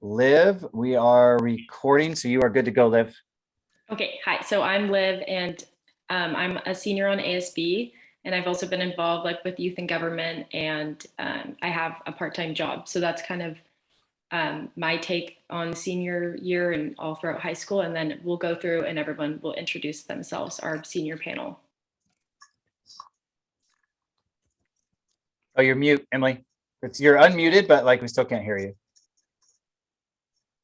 Liv, we are recording, so you are good to go, Liv. Okay, hi. So I'm Liv, and I'm a senior on ASB, and I've also been involved with youth and government, and I have a part-time job. So that's kind of my take on senior year and all throughout high school, and then we'll go through and everyone will introduce themselves, our senior panel. Oh, you're mute, Emily. You're unmuted, but we still can't hear you.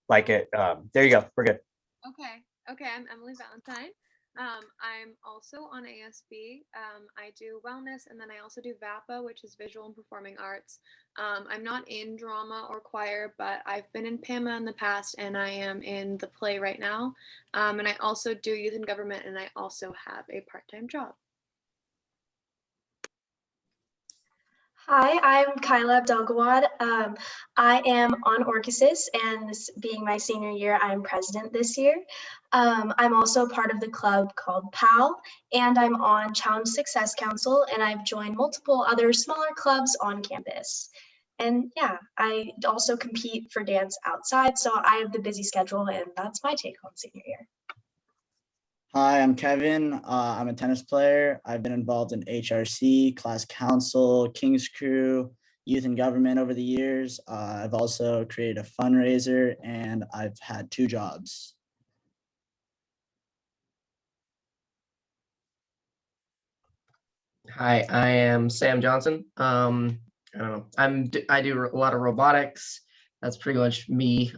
There you go. We're good. Okay. I'm Emily Valentine. I'm also on ASB. I do wellness, and then I also do VAPA, which is visual and performing arts. I'm not in drama or choir, but I've been in PAMA in the past, and I am in the play right now. And I also do youth and government, and I also have a part-time job. Hi, I'm Kyla Abdelgawad. I am on Orchesis, and this being my senior year, I'm president this year. I'm also part of the club called PAL, and I'm on Challenge Success Council, and I've joined multiple other smaller clubs on campus. And yeah, I also compete for dance outside, so I have the busy schedule, and that's my take home senior year. Hi, I'm Kevin. I'm a tennis player. I've been involved in HRC, class council, King's Crew, youth and government over the years. I've also created a fundraiser, and I've had 2 jobs. Hi, I am Sam Johnson. I don't know. I do a lot of robotics. That's pretty much me.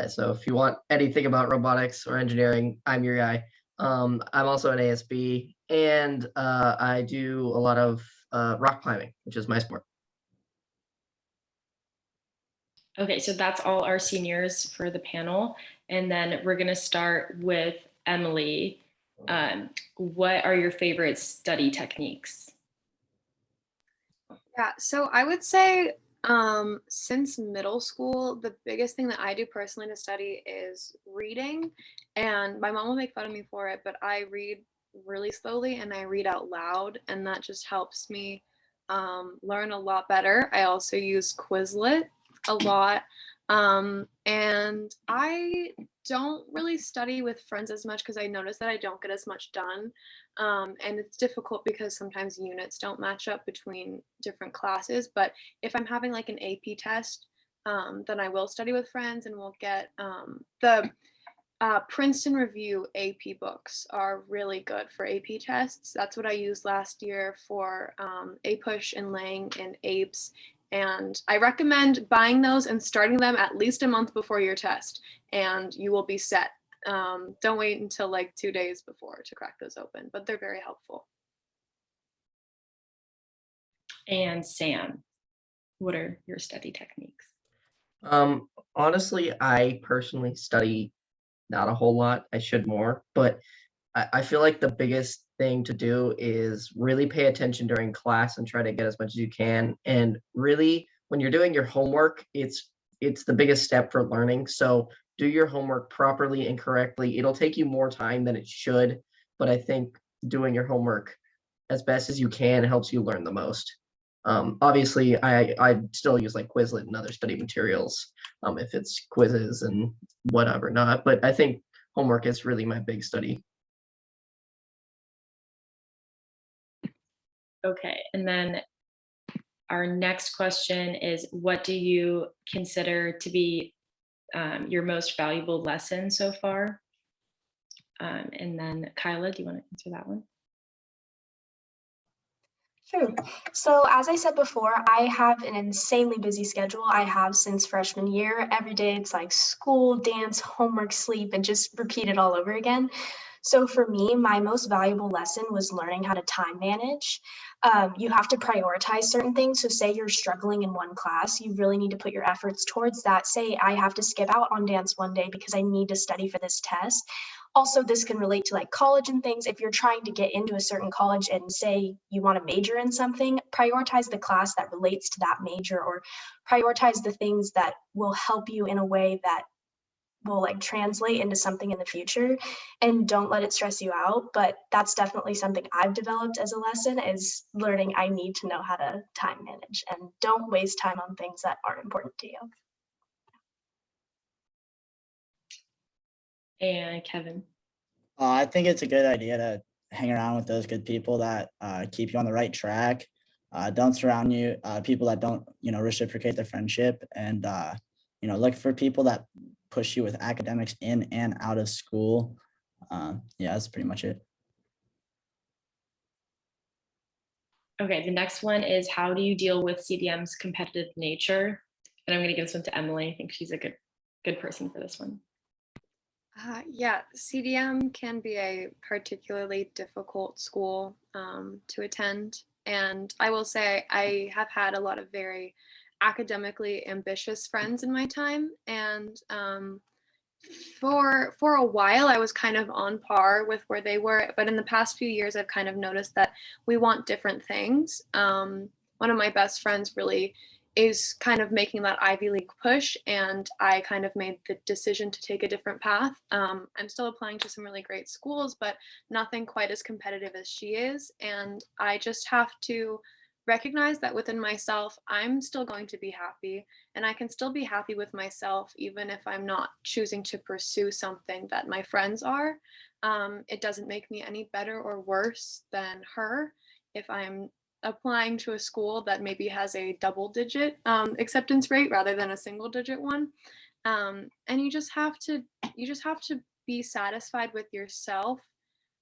So if you want anything about robotics or engineering, I'm your guy. I'm also an ASB, and I do a lot of rock climbing, which is my sport. Okay, so that's all our seniors for the panel. And then we're gonna start with Emily. What are your favorite study techniques? Yeah, so I would say since middle school, the biggest thing that I do personally to study is reading. And my mom will make fun of me for it, but I read really slowly and I read out loud, and that just helps me learn a lot better. I also use Quizlet a lot. And I don't really study with friends as much because I notice that I don't get as much done. And it's difficult because sometimes units don't match up between different classes. But if I'm having like an AP test, then I will study with friends, and we'll get the Princeton Review AP books are really good for AP tests. That's what I used last year for APUSH and Lang and APES. And I recommend buying those and starting them at least a month before your test, and you will be set. Don't wait until like 2 days before to crack those open, but they're very helpful. And Sam, what are your study techniques? Honestly, I personally study not a whole lot. I should more, but I feel like the biggest thing to do is really pay attention during class and try to get as much as you can. And really, when you're doing your homework, it's the biggest step for learning. So do your homework properly and correctly. It'll take you more time than it should, but I think doing your homework as best as you can helps you learn the most. Obviously, I still use like Quizlet and other study materials if it's quizzes and whatever not, but I think homework is really my big study. Okay, and then our next question is, what do you consider to be your most valuable lesson so far? And then Kyla, do you want to answer that one? Sure. So as I said before, I have an insanely busy schedule. I have since freshman year. Every day it's like school, dance, homework, sleep, and just repeat it all over again. So for me, my most valuable lesson was learning how to time manage. You have to prioritize certain things. So say you're struggling in one class, you really need to put your efforts towards that. Say I have to skip out on dance one day because I need to study for this test. Also, this can relate to like college and things. If you're trying to get into a certain college and say you want to major in something, prioritize the class that relates to that major, or prioritize the things that will help you in a way that will like translate into something in the future, and don't let it stress you out. But that's definitely something I've developed as a lesson, is learning I need to know how to time manage and don't waste time on things that aren't important to you. And Kevin. I think it's a good idea to hang around with those good people that keep you on the right track. Don't surround you people that don't, reciprocate the friendship, and look for people that push you with academics in and out of school. Yeah, that's pretty much it. Okay, the next one is, how do you deal with CDM's competitive nature? And I'm going to give this one to Emily. I think she's a good person for this one. Yeah, CDM can be a particularly difficult school to attend. And I will say I have had a lot of very academically ambitious friends in my time. And for a while, I was kind of on par with where they were. But in the past few years, I've kind of noticed that we want different things. One of my best friends really is kind of making that Ivy League push, and I kind of made the decision to take a different path. I'm still applying to some really great schools, but nothing quite as competitive as she is. And I just have to recognize that within myself, I'm still going to be happy, and I can still be happy with myself, even if I'm not choosing to pursue something that my friends are. It doesn't make me any better or worse than her if I'm applying to a school that maybe has a double-digit acceptance rate rather than a single-digit one. And you just have to be satisfied with yourself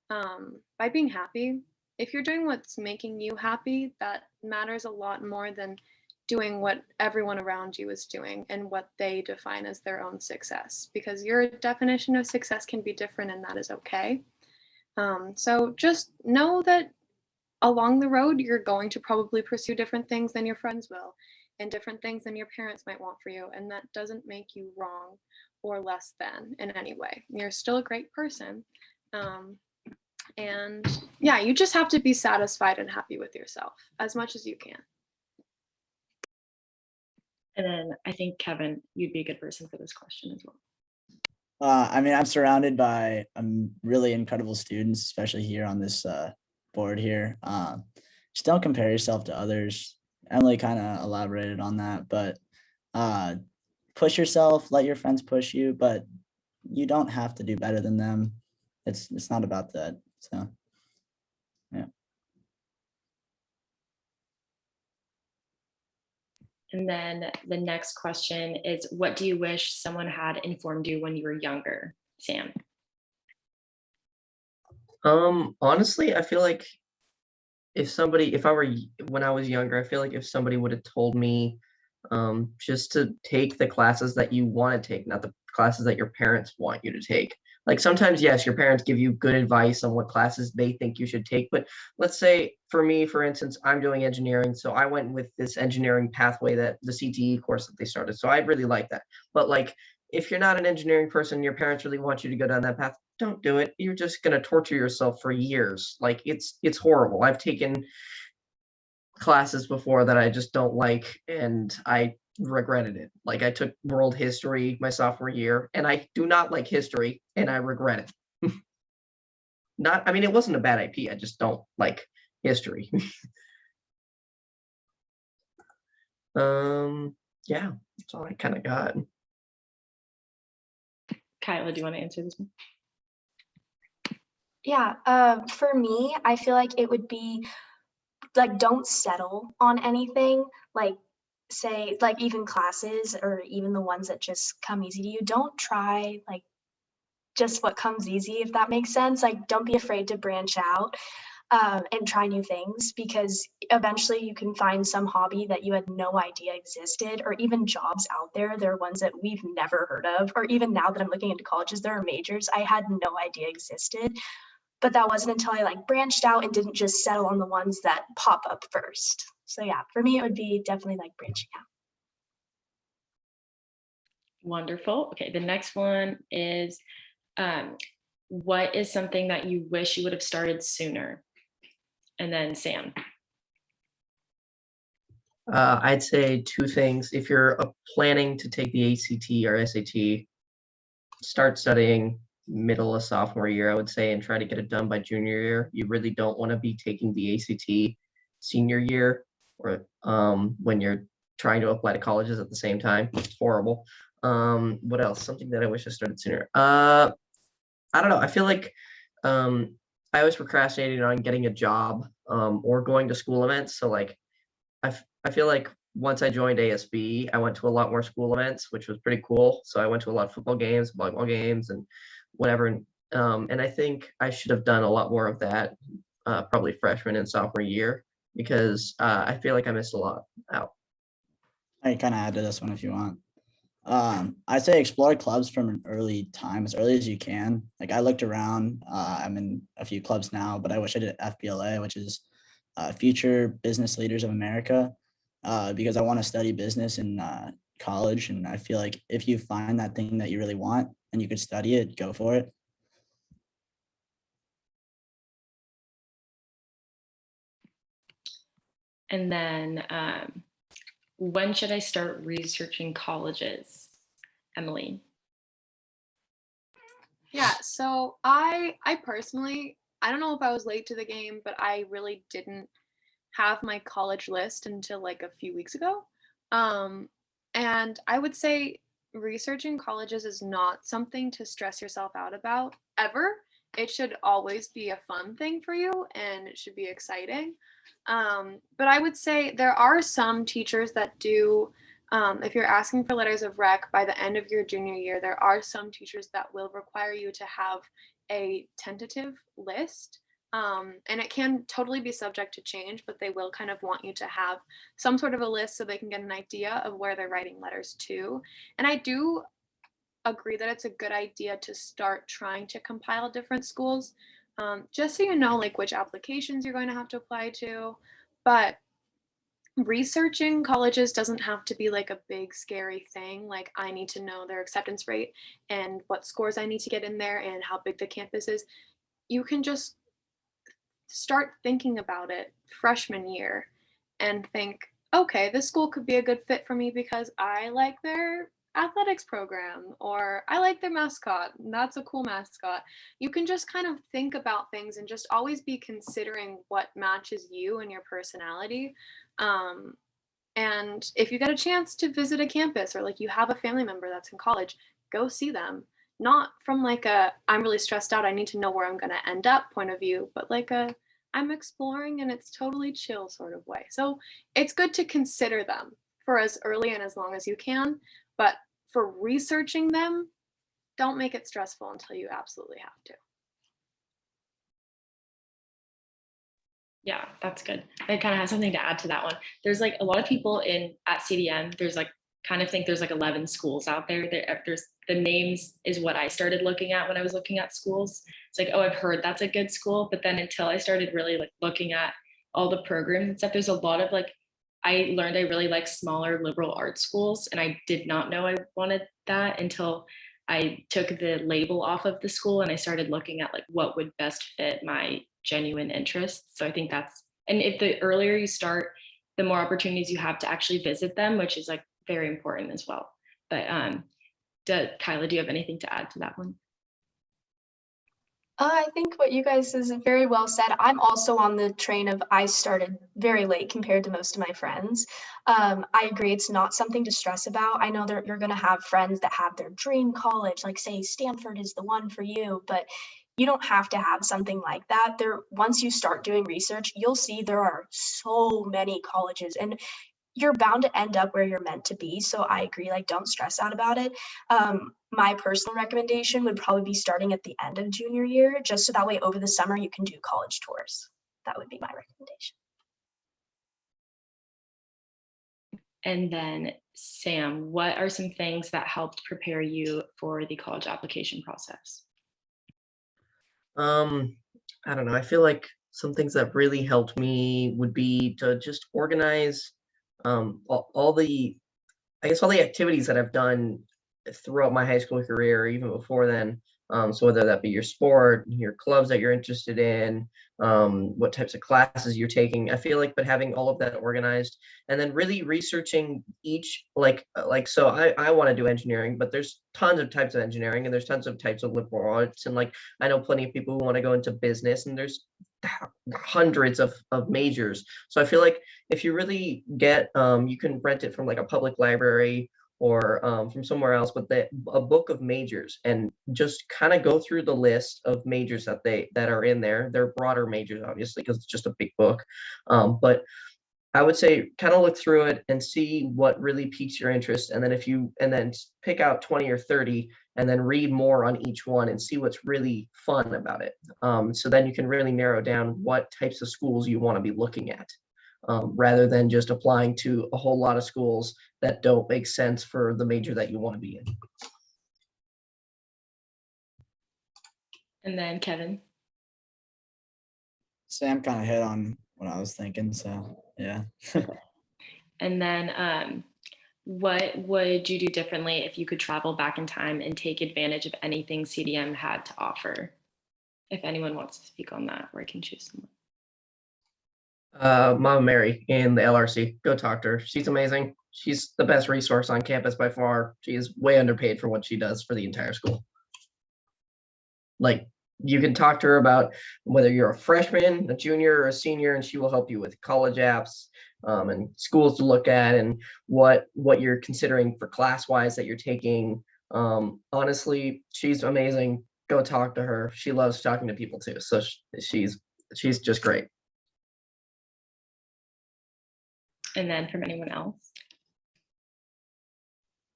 by being happy. If you're doing what's making you happy, that matters a lot more than doing what everyone around you is doing and what they define as their own success, because your definition of success can be different, and that is okay. So just know that along the road, you're going to probably pursue different things than your friends will, and different things than your parents might want for you. And that doesn't make you wrong or less than in any way. You're still a great person. And yeah, you just have to be satisfied and happy with yourself as much as you can. And then I think, Kevin, you'd be a good person for this question as well. I'm surrounded by really incredible students, especially here on this board here. Just don't compare yourself to others. Emily kind of elaborated on that, but push yourself, let your friends push you, but you don't have to do better than them. It's not about that. So yeah. And then the next question is, what do you wish someone had informed you when you were younger? Sam. Honestly, I feel like when I was younger, I feel like if somebody would have told me just to take the classes that you want to take, not the classes that your parents want you to take. Like sometimes, yes, your parents give you good advice on what classes they think you should take. But let's say for me, for instance, I'm doing engineering. So I went with this engineering pathway, that the CTE course that they started. So I really like that. But like, if you're not an engineering person, your parents really want you to go down that path, don't do it. You're just going to torture yourself for years. Like it's horrible. I've taken classes before that I just don't like, and I regretted it. Like I took world history my sophomore year, and I do not like history, and I regret it. I mean, it wasn't a bad IP. I just don't like history. Yeah, that's all I kind of got. Kyla, do you want to answer this one? Yeah, for me, I feel like it would be like, don't settle on anything. Like, say, like even classes or even the ones that just come easy to you, don't try like just what comes easy, if that makes sense. Like, don't be afraid to branch out and try new things, because eventually you can find some hobby that you had no idea existed, or even jobs out there. There are ones that we've never heard of, or even now that I'm looking into colleges, there are majors I had no idea existed. But that wasn't until I like branched out and didn't just settle on the ones that pop up first. So yeah, for me, it would be definitely like branching out. Wonderful. Okay, the next one is, what is something that you wish you would have started sooner? And then Sam. I'd say two things. If you're planning to take the ACT or SAT, start studying middle of sophomore year, I would say, and try to get it done by junior year. You really don't want to be taking the ACT senior year, or when you're trying to apply to colleges at the same time. It's horrible. What else? Something that I wish I started sooner. I don't know. I feel like I always procrastinated on getting a job or going to school events. So like I feel like once I joined ASB, I went to a lot more school events, which was pretty cool. So I went to a lot of football games, volleyball games, and whatever. And I think I should have done a lot more of that, probably freshman and sophomore year, because I feel like I missed a lot out. I can kind of add to this one if you want. I say explore clubs from an early time, as early as you can. Like I looked around, I'm in a few clubs now, but I wish I did FBLA, which is Future Business Leaders of America, because I want to study business in college. And I feel like if you find that thing that you really want and you could study it, go for it. And then when should I start researching colleges, Emily? Yeah, so I personally, I don't know if I was late to the game, but I really didn't have my college list until like a few weeks ago. And I would say researching colleges is not something to stress yourself out about ever. It should always be a fun thing for you and it should be exciting. But I would say there are some teachers that do, if you're asking for letters of rec by the end of your junior year, there are some teachers that will require you to have a tentative list. And it can totally be subject to change, but they will kind of want you to have some sort of a list so they can get an idea of where they're writing letters to. And I do agree that it's a good idea to start trying to compile different schools, just so you know like which applications you're going to have to apply to. But researching colleges doesn't have to be like a big scary thing. Like I need to know their acceptance rate and what scores I need to get in there and how big the campus is. You can just start thinking about it freshman year and think, okay, this school could be a good fit for me because I like their athletics program or I like their mascot. And that's a cool mascot. You can just kind of think about things and just always be considering what matches you and your personality. And if you get a chance to visit a campus or like you have a family member that's in college, go see them. Not from like a I'm really stressed out, I need to know where I'm going to end up point of view, but like a I'm exploring and it's totally chill sort of way. So it's good to consider them for as early and as long as you can. But for researching them, don't make it stressful until you absolutely have to. Yeah, that's good. I kind of have something to add to that one. There's like a lot of people at CdM, there's like kind of think there's like 11 schools out there. There's the names is what I started looking at when I was looking at schools. It's like, oh, I've heard that's a good school. But then until I started really like looking at all the programs and stuff, there's a lot of like, I learned I really like smaller liberal arts schools. And I did not know I wanted that until I took the label off of the school and I started looking at like what would best fit my genuine interests. So I think that's, and if the earlier you start, the more opportunities you have to actually visit them, which is like very important as well. But Kyla, do you have anything to add to that one? I think what you guys is very well said. I'm also on the train of I started very late compared to most of my friends. I agree, it's not something to stress about. I know that you're going to have friends that have their dream college, like say Stanford is the one for you, but you don't have to have something like that. Once you start doing research, you'll see there are so many colleges and you're bound to end up where you're meant to be. So I agree, like don't stress out about it. My personal recommendation would probably be starting at the end of junior year, just so that way over the summer you can do college tours. That would be my recommendation. And then Sam, what are some things that helped prepare you for the college application process? I don't know. I feel like some things that really helped me would be to just organize all the activities that I've done throughout my high school career, even before then. So whether that be your sport, your clubs that you're interested in, what types of classes you're taking, I feel like, but having all of that organized and then really researching each, so I want to do engineering, but there's tons of types of engineering and there's tons of types of liberal arts. And like, I know plenty of people who want to go into business and there's hundreds of majors. So I feel like if you really get, you can rent it from like a public library or from somewhere else, but a book of majors, and just kind of go through the list of majors that are in there. They're broader majors, obviously, because it's just a big book. But I would say kind of look through it and see what really piques your interest, and then pick out 20 or 30 and then read more on each one and see what's really fun about it. So then you can really narrow down what types of schools you want to be looking at, rather than just applying to a whole lot of schools that don't make sense for the major that you want to be in. And then Kevin. Sam kind of hit on what I was thinking, so yeah. And then what would you do differently if you could travel back in time and take advantage of anything CDM had to offer? If anyone wants to speak on that, or I can choose someone. Mama Mary in the LRC. Go talk to her. She's amazing. She's the best resource on campus by far. She is way underpaid for what she does for the entire school. Like, you can talk to her about whether you're a freshman, a junior, or a senior, and she will help you with college apps, and schools to look at, and what you're considering for class-wise that you're taking. Honestly, she's amazing. Go talk to her. She loves talking to people too. So she's just great. And then from anyone else?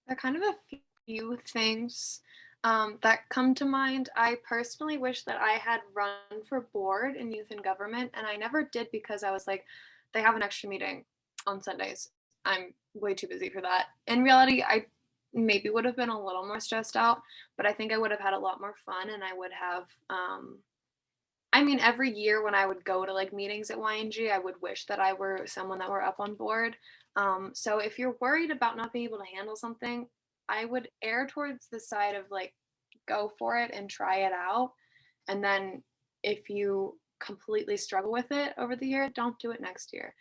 There are kind of a few things that come to mind. I personally wish that I had run for board in youth and government, and I never did because I was like, they have an extra meeting on Sundays. I'm way too busy for that. In reality, I maybe would have been a little more stressed out, but I think I would have had a lot more fun, and I would have I mean, every year when I would go to like meetings at YNG, I would wish that I were someone that were up on board. So if you're worried about not being able to handle something, I would err towards the side of like, go for it and try it out. And then if you completely struggle with it over the year, don't do it next year.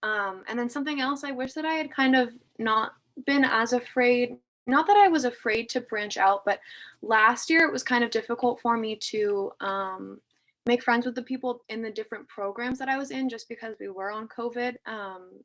And then something else, I wish that I had kind of not been as afraid. Not that I was afraid to branch out, but last year it was kind of difficult for me to make friends with the people in the different programs that I was in, just because we were on COVID,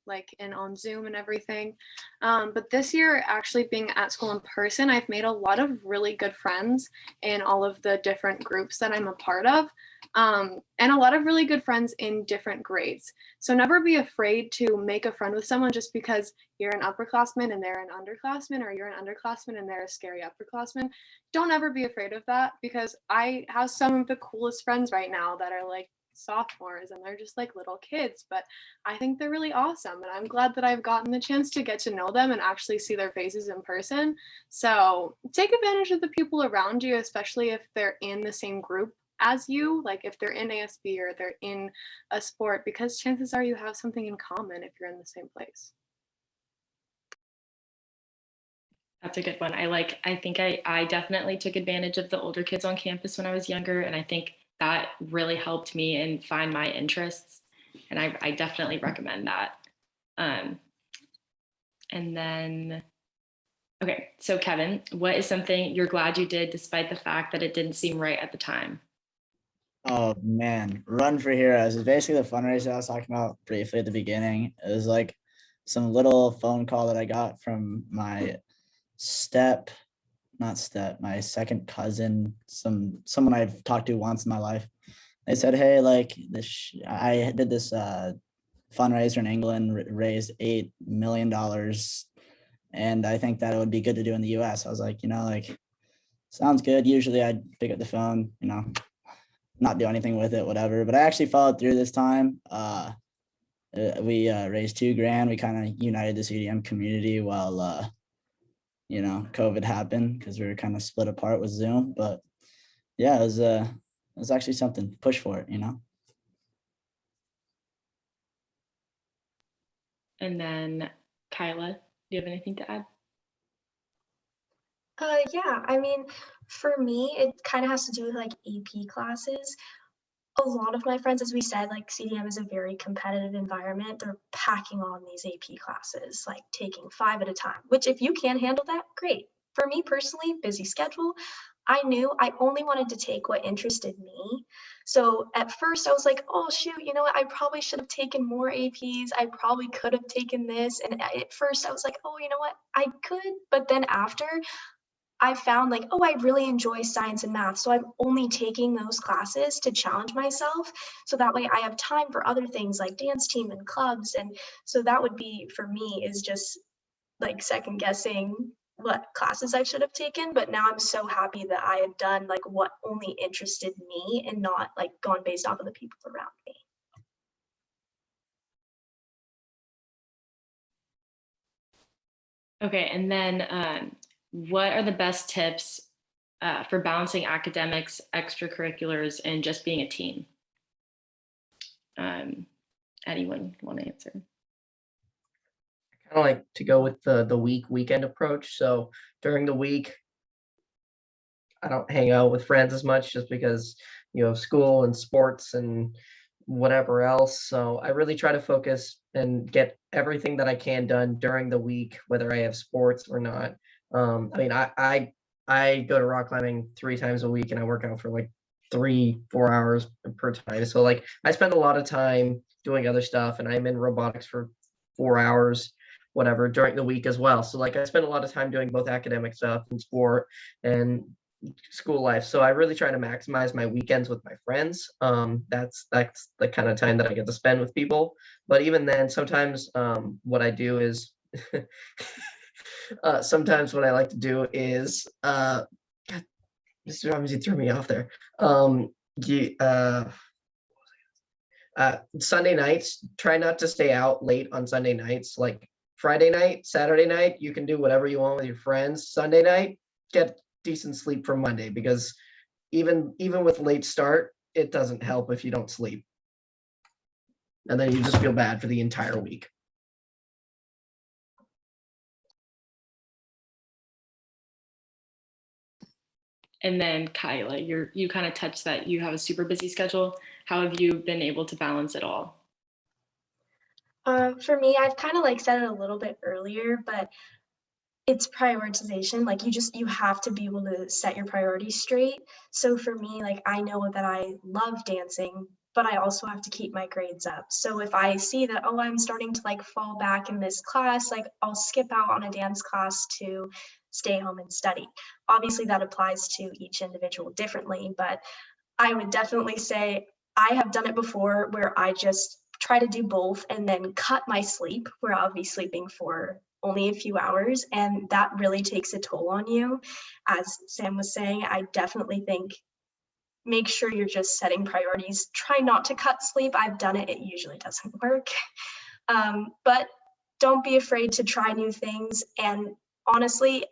like, and on Zoom and everything. But this year, actually being at school in person, I've made a lot of really good friends in all of the different groups that I'm a part of, and a lot of really good friends in different grades. So never be afraid to make a friend with someone just because you're an upperclassman and they're an underclassman, or you're an underclassman and they're a scary upperclassman. Don't ever be afraid of that, because I have some of the coolest friends right now that are like sophomores, and they're just like little kids, but I think they're really awesome, and I'm glad that I've gotten the chance to get to know them and actually see their faces in person. So take advantage of the people around you, especially if they're in the same group as you, like if they're in ASB or they're in a sport, because chances are you have something in common if you're in the same place. That's a good one. I think I definitely took advantage of the older kids on campus when I was younger, and I think that really helped me and find my interests, and I definitely recommend that. And then, okay, so Kevin, what is something you're glad you did despite the fact that it didn't seem right at the time? Oh man, Run for Heroes is basically the fundraiser I was talking about briefly at the beginning. It was like some little phone call that I got from my my second cousin, someone I've talked to once in my life. They said, hey, like I did this fundraiser in England, raised $8 million, and I think that it would be good to do in the US. I was like, like, sounds good. Usually I'd pick up the phone, not do anything with it, whatever. But I actually followed through this time. We raised $2,000. We kind of united the CDM community while COVID happened, because we were kind of split apart with Zoom. But yeah, it was actually something. Push for it, And then Kyla, do you have anything to add? Yeah, I mean, for me, it kind of has to do with like AP classes. A lot of my friends, as we said, like CDM is a very competitive environment. They're packing on these AP classes, like taking 5 at a time, which if you can handle that, great. For me personally, busy schedule, I knew I only wanted to take what interested me. So at first I was like, oh shoot, you know what? I probably should have taken more APs. I probably could have taken this. And at first I was like, oh, you know what? I could. But then after I found like, oh, I really enjoy science and math. So I'm only taking those classes to challenge myself. So that way I have time for other things like dance team and clubs. And so that would be for me is just like second guessing what classes I should have taken. But now I'm so happy that I had done like what only interested me and not like gone based off of the people around me. Okay, and then what are the best tips for balancing academics, extracurriculars, and just being a team? Anyone want to answer? I kind of like to go with the weekend approach. So during the week, I don't hang out with friends as much just because you have school and sports and whatever else. So I really try to focus and get everything that I can done during the week, whether I have sports or not. I mean, I go to rock climbing 3 times a week and I work out for like 3-4 hours per time. So like I spend a lot of time doing other stuff, and I'm in robotics for 4 hours, whatever, during the week as well. So like I spend a lot of time doing both academic stuff and sport and school life. So I really try to maximize my weekends with my friends. That's the kind of time that I get to spend with people. But even then, sometimes what I do is sometimes what I like to do is God, Mr. Robins, you threw me off there. You, Sunday nights, try not to stay out late on Sunday nights. Like Friday night, Saturday night, you can do whatever you want with your friends. Sunday night, get decent sleep for Monday, because even with late start, it doesn't help if you don't sleep. And then you just feel bad for the entire week. And then Kyla, you kind of touched that you have a super busy schedule. How have you been able to balance it all? For me, I've kind of like said it a little bit earlier, but it's prioritization. Like you have to be able to set your priorities straight. So for me, like I know that I love dancing, but I also have to keep my grades up. So if I see that, oh, I'm starting to like fall back in this class, like I'll skip out on a dance class to stay home and study. Obviously that applies to each individual differently, but I would definitely say I have done it before where I just try to do both and then cut my sleep, where I'll be sleeping for only a few hours, and that really takes a toll on you. As Sam was saying, I definitely think make sure you're just setting priorities. Try not to cut sleep. I've done it. It usually doesn't work. But don't be afraid to try new things. And honestly,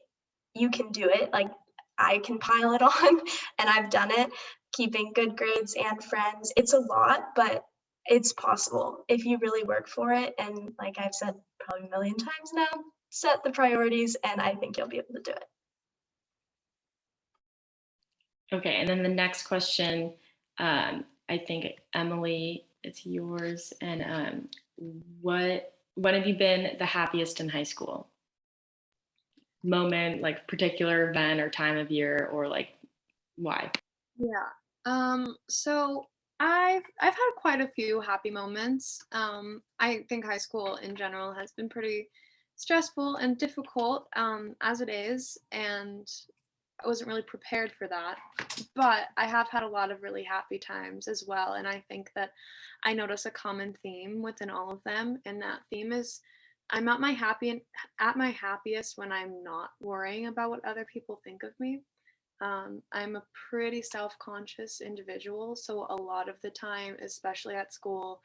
you can do it. Like I can pile it on and I've done it, keeping good grades and friends. It's a lot, but it's possible if you really work for it. And like I've said probably a million times now, set the priorities and I think you'll be able to do it. Okay, and then the next question, I think Emily, it's yours. And when have you been the happiest in high school? Moment, like particular event or time of year, or like why? Yeah. So I've had quite a few happy moments. I think high school in general has been pretty stressful and difficult, as it is, and I wasn't really prepared for that. But I have had a lot of really happy times as well, and I think that I notice a common theme within all of them, and that theme is I'm at my happiest when I'm not worrying about what other people think of me. I'm a pretty self-conscious individual, so a lot of the time, especially at school,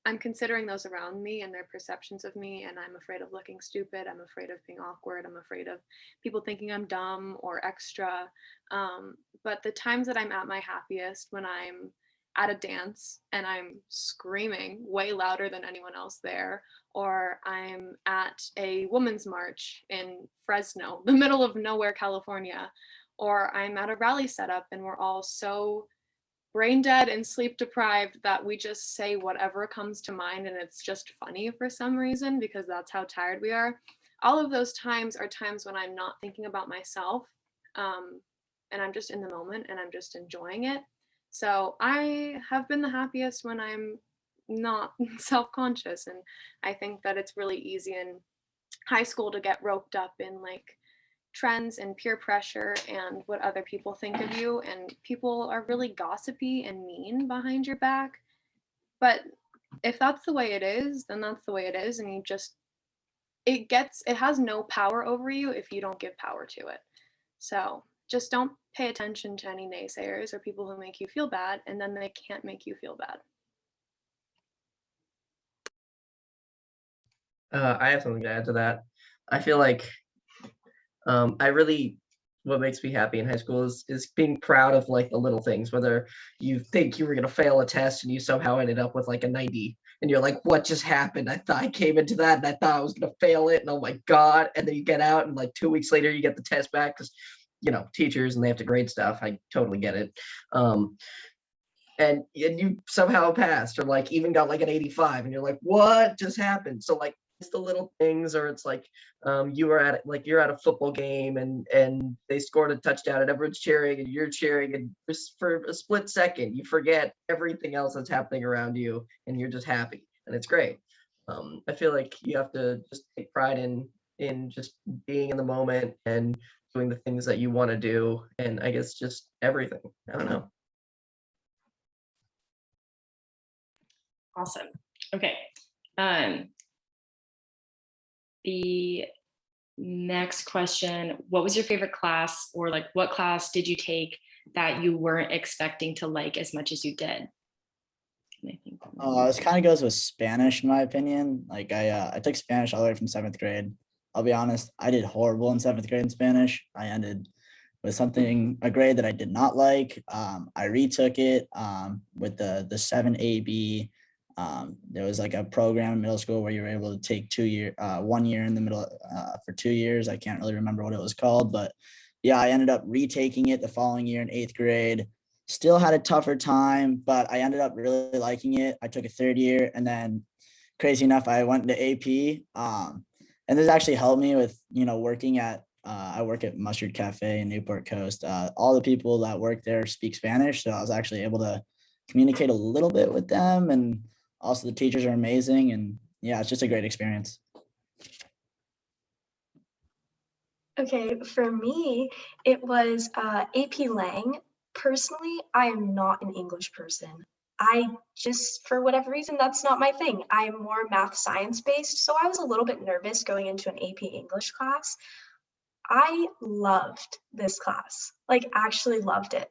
I'm considering those around me and their perceptions of me, and I'm afraid of looking stupid. I'm afraid of being awkward. I'm afraid of people thinking I'm dumb or extra. But the times that I'm at my happiest when I'm at a dance and I'm screaming way louder than anyone else there, or I'm at a women's march in Fresno, the middle of nowhere, California, or I'm at a rally setup and we're all so brain dead and sleep deprived that we just say whatever comes to mind and it's just funny for some reason because that's how tired we are. All of those times are times when I'm not thinking about myself, and I'm just in the moment and I'm just enjoying it. So I have been the happiest when I'm not self-conscious. And I think that it's really easy in high school to get roped up in like trends and peer pressure and what other people think of you. And people are really gossipy and mean behind your back. But if that's the way it is, then that's the way it is. And it has no power over you if you don't give power to it. So just don't pay attention to any naysayers or people who make you feel bad, and then they can't make you feel bad. I have something to add to that. I feel like what makes me happy in high school is being proud of like the little things, whether you think you were going to fail a test and you somehow ended up with like a 90 and you're like, what just happened? I thought I came into that and I thought I was going to fail it. And oh my God. And then you get out and like 2 weeks later, you get the test back because, teachers and they have to grade stuff. I totally get it. And you somehow passed or like even got like an 85 and you're like, what just happened? So like, it's the little things, or it's like you're at a football game and they scored a touchdown and everyone's cheering and you're cheering, and just for a split second you forget everything else that's happening around you and you're just happy, and it's great. I feel like you have to just take pride in just being in the moment and doing the things that you want to do, and I guess just everything. I don't know. Awesome. Okay. The next question, what was your favorite class, or like what class did you take that you weren't expecting to like as much as you did? And I think This kind of goes with Spanish, in my opinion. Like I took Spanish all the way from 7th grade. I'll be honest, I did horrible in 7th grade in Spanish. I ended with a grade that I did not like. I retook it with the 7 AB. There was like a program in middle school where you were able to take 1 year in the middle for 2 years. I can't really remember what it was called, but yeah, I ended up retaking it the following year in 8th grade. Still had a tougher time, but I ended up really liking it. I took a 3rd year, and then crazy enough, I went into AP. And this actually helped me with, working at, I work at Mustard Cafe in Newport Coast. All the people that work there speak Spanish, so I was actually able to communicate a little bit with them, and also the teachers are amazing, and yeah, it's just a great experience. Okay, for me, it was AP Lang. Personally, I am not an English person. I just, for whatever reason, that's not my thing. I'm more math science based, so I was a little bit nervous going into an AP English class. I loved this class, like actually loved it.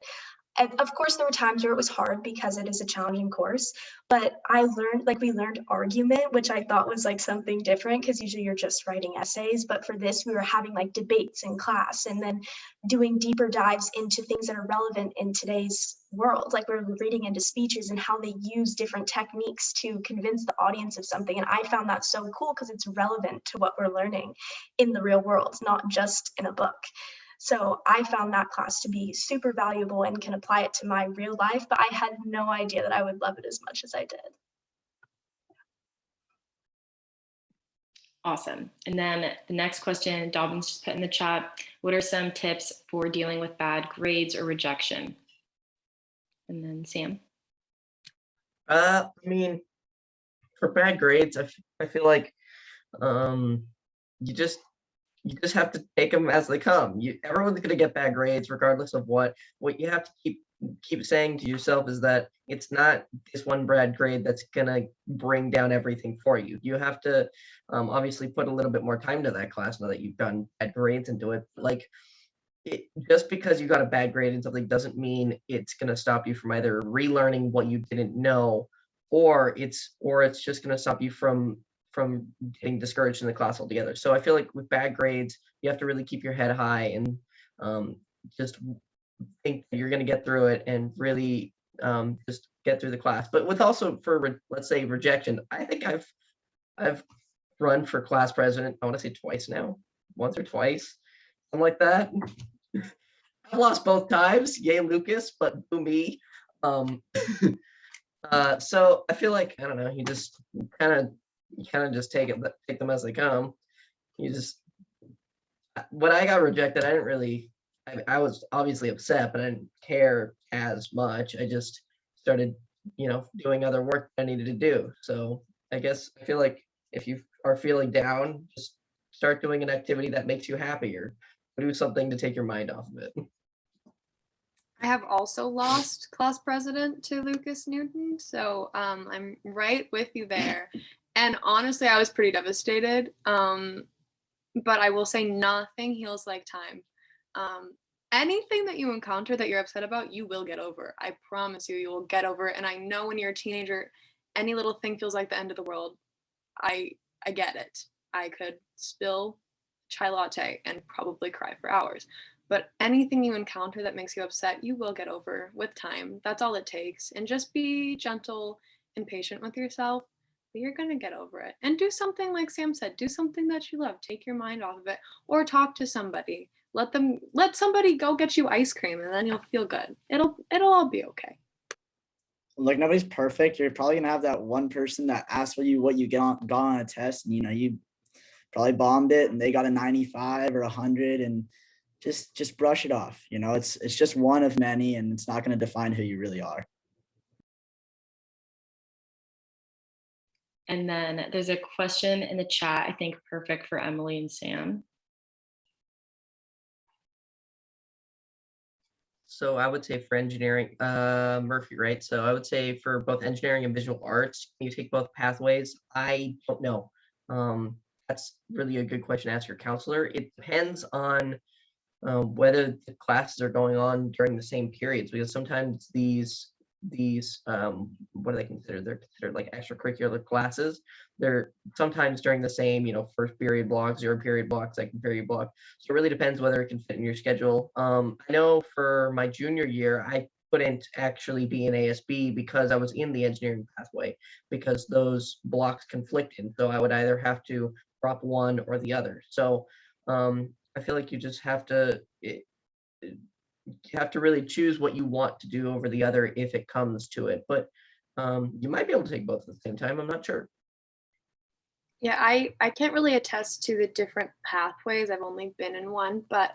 And of course, there were times where it was hard because it is a challenging course, but we learned argument, which I thought was like something different because usually you're just writing essays. But for this, we were having like debates in class and then doing deeper dives into things that are relevant in today's world. Like we're reading into speeches and how they use different techniques to convince the audience of something. And I found that so cool because it's relevant to what we're learning in the real world, not just in a book. So I found that class to be super valuable and can apply it to my real life, but I had no idea that I would love it as much as I did. Awesome. And then the next question, Dobbins just put in the chat, what are some tips for dealing with bad grades or rejection? And then Sam. I mean, for bad grades, I feel like you just have to take them as they come. Everyone's going to get bad grades regardless of what you have to keep saying to yourself is that it's not this one bad grade that's going to bring down everything for you. You have to obviously put a little bit more time to that class now that you've gotten bad grades into it. Like just because you got a bad grade in something doesn't mean it's going to stop you from either relearning what you didn't know, or it's just going to stop you from getting discouraged in the class altogether. So I feel like with bad grades, you have to really keep your head high and just think that you're going to get through it and really just get through the class. But with also for let's say rejection, I think I've run for class president. I want to say twice now, once or twice, something like that. I've lost both times. Yay, Lucas, but boo me. So I feel like I don't know. You kind of just take them as they come. When I got rejected, I I was obviously upset, but I didn't care as much. I just started, doing other work I needed to do. So I guess I feel like if you are feeling down, just start doing an activity that makes you happier. Do something to take your mind off of it. I have also lost class president to Lucas Newton, so I'm right with you there. And honestly, I was pretty devastated. But I will say nothing heals like time. Anything that you encounter that you're upset about, you will get over. I promise you, you will get over it. And I know when you're a teenager, any little thing feels like the end of the world. I get it. I could spill chai latte and probably cry for hours. But anything you encounter that makes you upset, you will get over with time. That's all it takes. And just be gentle and patient with yourself. But you're going to get over it. And do something like Sam said, do something that you love. Take your mind off of it or talk to somebody. Let somebody go get you ice cream and then you'll feel good. It'll all be okay. Like, nobody's perfect. You're probably gonna have that one person that asks what you got on a test, and you probably bombed it and they got a 95 or 100, and just brush it off. It's just one of many, and it's not going to define who you really are. And then there's a question in the chat, I think perfect for Emily and Sam. So I would say for engineering, Murphy, right? So I would say for both engineering and visual arts, can you take both pathways? I don't know. That's really a good question to ask your counselor. It depends on whether the classes are going on during the same periods, because sometimes these what do they consider? They're considered like extracurricular classes. They're sometimes during the same, first period block, 0 period block, second period block. So it really depends whether it can fit in your schedule. I know for my junior year, I couldn't actually be in ASB because I was in the engineering pathway, because those blocks conflicted. So I would either have to drop one or the other. So I feel like you just have to really choose what you want to do over the other if it comes to it. But you might be able to take both at the same time. I'm not sure. Yeah, I can't really attest to the different pathways. I've only been in one, but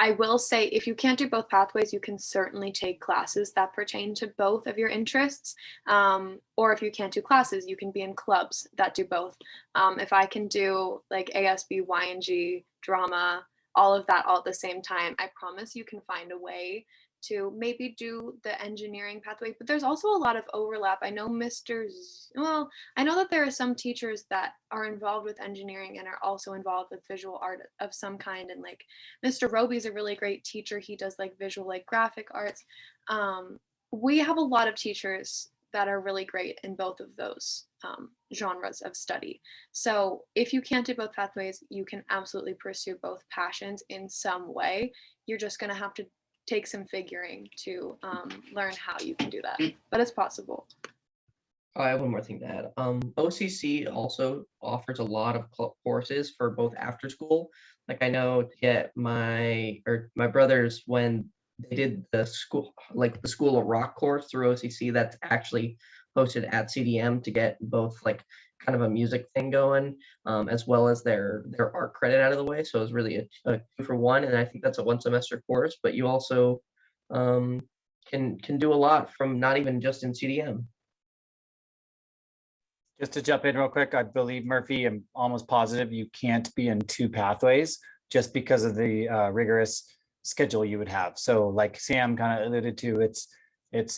I will say if you can't do both pathways, you can certainly take classes that pertain to both of your interests. Or if you can't do classes, you can be in clubs that do both. If I can do like ASB, YNG, drama, all of that all at the same time, I promise you can find a way to maybe do the engineering pathway. But there's also a lot of overlap. I know I know that there are some teachers that are involved with engineering and are also involved with visual art of some kind. And like Mr. Roby's a really great teacher. He does like visual, like graphic arts. We have a lot of teachers that are really great in both of those genres of study. So if you can't do both pathways, you can absolutely pursue both passions in some way. You're just going to have to take some figuring to learn how you can do that, but it's possible. I have one more thing to add. OCC also offers a lot of courses for both after school. Like I know to get my brothers, when they did the School of Rock course through OCC, that's actually hosted at CdM, to get both like kind of a music thing going, as well as their art credit out of the way. So it was really a 2-for-1, and I think that's a 1 semester course. But you also can do a lot from not even just in CdM. Just to jump in real quick, I believe, Murphy, I'm almost positive you can't be in 2 pathways just because of the rigorous schedule you would have. So like Sam kind of alluded to, it's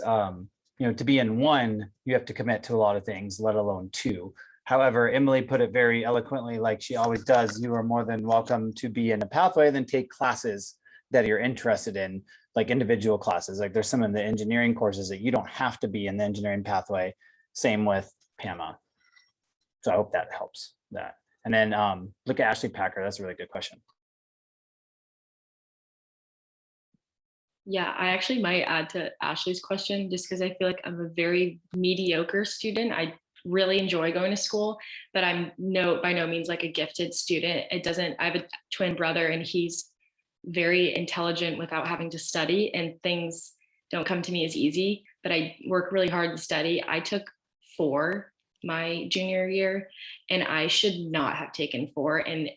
to be in 1, you have to commit to a lot of things, let alone 2. However, Emily put it very eloquently, like she always does. You are more than welcome to be in a pathway, then take classes that you're interested in, like individual classes. Like there's some of the engineering courses that you don't have to be in the engineering pathway. Same with PAMA. So I hope that helps that. And then look at Ashley Packer. That's a really good question. Yeah, I actually might add to Ashley's question, just because I feel like I'm a very mediocre student. I really enjoy going to school, but I'm by no means like a gifted student. I have a twin brother, and he's very intelligent without having to study, and things don't come to me as easy, but I work really hard to study. I took 4 my junior year, and I should not have taken 4. And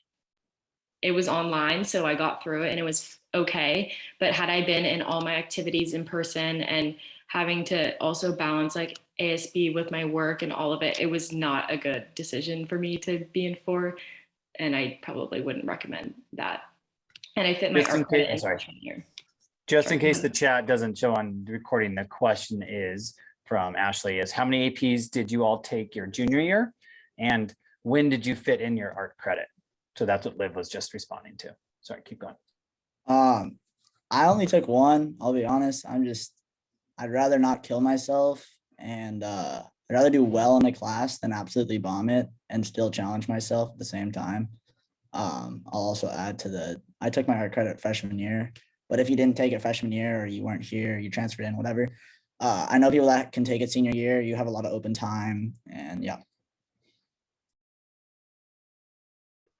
it was online, so I got through it and it was okay. But had I been in all my activities in person and having to also balance like ASB with my work and all of it, it was not a good decision for me to be in for. And I probably wouldn't recommend that. And I fit my art credit in freshman year. Just in case the chat doesn't show on the recording, the question is from Ashley is how many APs did you all take your junior year? And when did you fit in your art credit? So that's what Liv was just responding to. Sorry, keep going. I only took one, I'll be honest. I'd rather not kill myself, and I'd rather do well in a class than absolutely bomb it and still challenge myself at the same time. I'll also add to I took my art credit freshman year, but if you didn't take it freshman year or you weren't here, you transferred in, whatever. I know people that can take it senior year. You have a lot of open time, and yeah.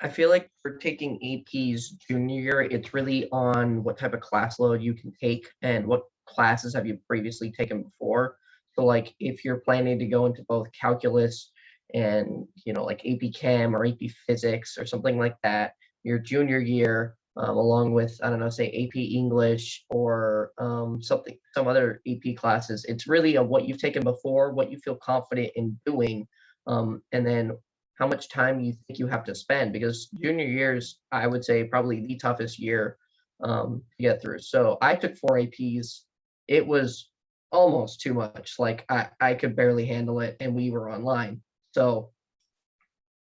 I feel like for taking APs junior year, it's really on what type of class load you can take and what classes have you previously taken before. So like if you're planning to go into both calculus and, you know, like AP Chem or AP Physics or something like that, your junior year, along with, I don't know, say AP English or some other AP classes, it's really of what you've taken before, what you feel confident in doing, and then how much time you think you have to spend, because junior years, I would say probably the toughest year to get through. So I took 4 APs. It was almost too much. Like I could barely handle it, and we were online. So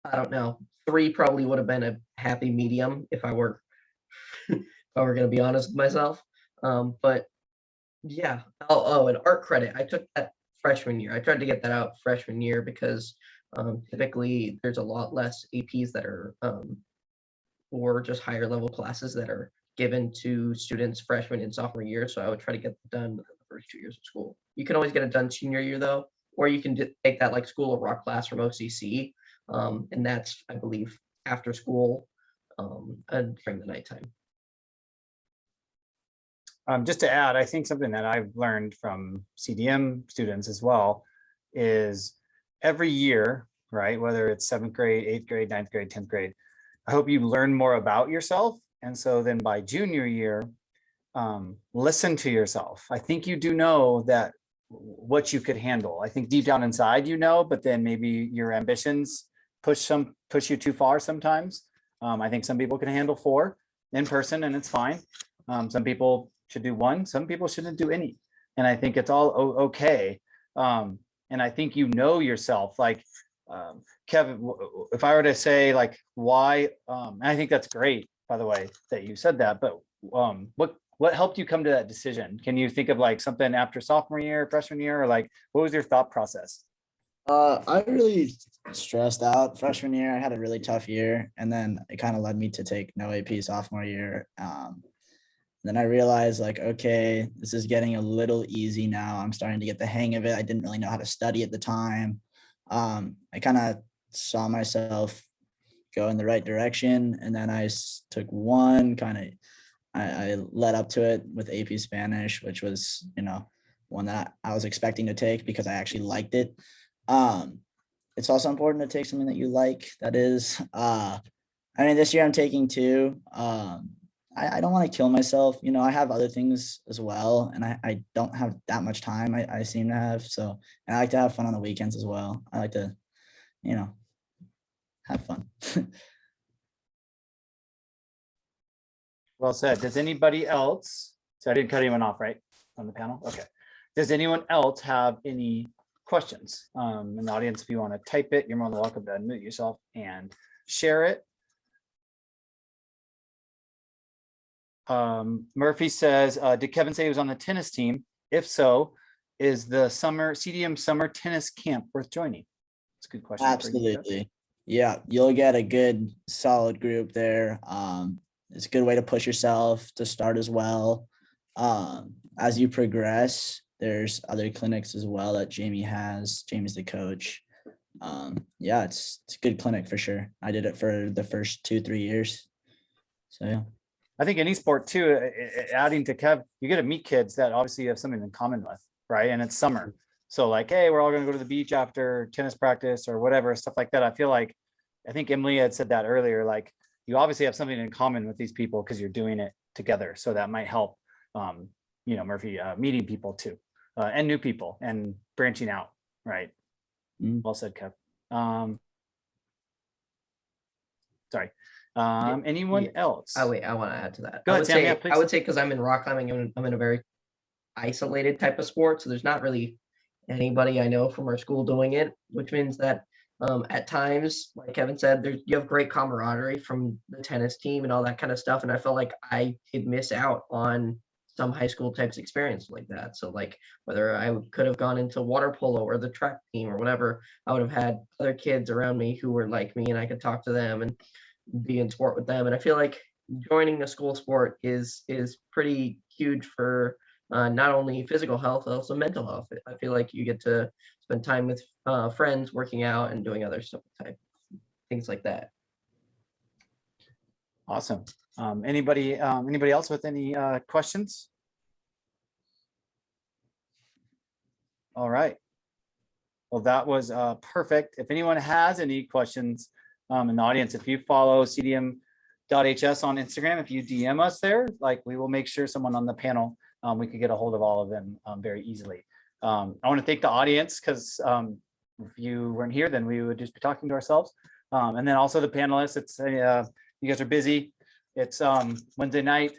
I don't know. 3 probably would have been a happy medium if I were if I were going to be honest with myself. But yeah. Oh, an art credit. I took that freshman year. I tried to get that out freshman year because typically there's a lot less APs that are or just higher level classes that are given to students freshman and sophomore year. So I would try to get it done within the first 2 years of school. You can always get it done senior year though, or you can take that like School of Rock class from OCC. And that's, I believe, after school and during the nighttime. Just to add, I think something that I've learned from CdM students as well is every year, right, whether it's 7th grade, 8th grade, 9th grade, 10th grade, I hope you learn more about yourself. And so then by junior year, listen to yourself. I think you do know that what you could handle. I think deep down inside, you know, but then maybe your ambitions push you too far sometimes. I think some people can handle 4 in person and it's fine. Some people should do 1, some people shouldn't do any. And I think it's all okay. And I think you know yourself, like Kevin, if I were to say like why, and I think that's great, by the way, that you said that, but what helped you come to that decision? Can you think of like something after sophomore year, freshman year, or like what was your thought process? I really stressed out freshman year. I had a really tough year, and then it kind of led me to take no AP sophomore year. Then I realized like, okay, this is getting a little easy now. I'm starting to get the hang of it. I didn't really know how to study at the time. I kind of saw myself go in the right direction, and then I took one I led up to it with AP Spanish, which was, you know, one that I was expecting to take because I actually liked it. It's also important to take something that you like. That is, I mean, this year I'm taking 2. I don't want to kill myself. You know, I have other things as well, and I don't have that much time I seem to have. So, and I like to have fun on the weekends as well. I like to, you know, have fun. Well said. Does anybody else, so I didn't cut anyone off, right, on the panel? Okay. Does anyone else have any questions? In the audience, if you want to type it, you're more than welcome to unmute yourself and share it. Murphy says, did Kevin say he was on the tennis team? If so, is the CdM summer tennis camp worth joining? It's a good question. Absolutely. Yeah, you'll get a good solid group there. It's a good way to push yourself to start as well. As you progress, there's other clinics as well that Jamie has. Jamie's the coach. Yeah, it's a good clinic for sure. I did it for the first 2-3 years. So yeah. I think any sport too, adding to Kev, you get to meet kids that obviously you have something in common with, right? And it's summer. So like, hey, we're all going to go to the beach after tennis practice or whatever, stuff like that. I think Emily had said that earlier, like, you obviously have something in common with these people because you're doing it together. So that might help, you know, Murphy, meeting people too, and new people and branching out, right? Well said, Kev. Sorry. Anyone else? Oh wait, I want to add to that. Go ahead, Sam. Yeah, I please. would say because I'm in rock climbing, I'm in a very isolated type of sport, so there's not really anybody I know from our school doing it, which means that at times, like Kevin said, you have great camaraderie from the tennis team and all that kind of stuff, and I felt like I did miss out on some high school types experience like that. So like whether I could have gone into water polo or the track team or whatever, I would have had other kids around me who were like me, and I could talk to them and be in sport with them. And I feel like joining a school sport is pretty huge for not only physical health, but also mental health. I feel like you get to spend time with friends, working out, and doing other stuff, type things like that. Awesome. Anybody else with any questions? All right. Well, that was perfect. If anyone has any questions in the audience, if you follow CdM.HS on Instagram, if you DM us there, like we will make sure someone on the panel, we could get a hold of all of them very easily. I want to thank the audience because if you weren't here, then we would just be talking to ourselves. And then also the panelists. It's you guys are busy. It's Wednesday night,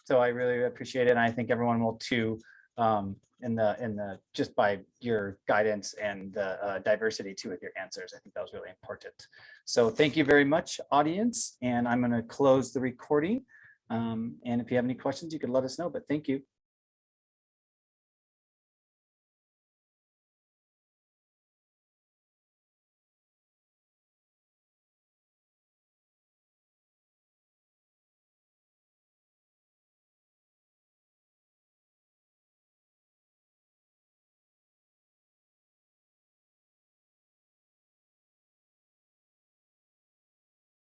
so I really appreciate it, and I think everyone will too. In the just by your guidance and the diversity too with your answers. I think that was really important. So thank you very much, audience, and I'm going to close the recording. And if you have any questions, you could let us know, but thank you.